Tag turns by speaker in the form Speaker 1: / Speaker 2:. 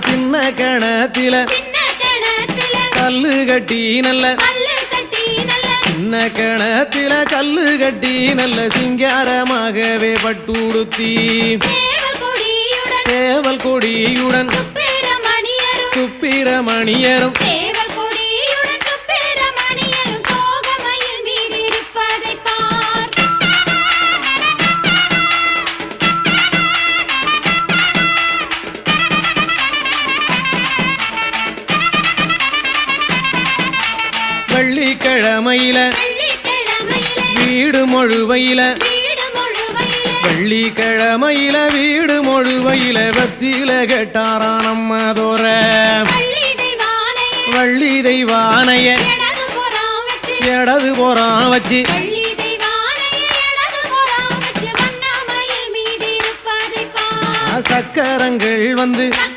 Speaker 1: சின்ன கணத்தில கல்லு கட்டி நல்ல சின்ன கணத்தில கல்லு கட்டி நல்ல சிங்காரமாகவே பட்டுடுத்தி சேவல் கொடியுடன் சுப்பிரமணியரும் வெள்ளிக்கிழமையில வீடு மொழுவையில வெள்ளிக்கிழமையில வீடு மொழுவையில வெத்தில கேட்டாராம் நம்மதோர வள்ளி தெய்வானைய இடது போறான் வச்சு சக்கரங்கள் வந்து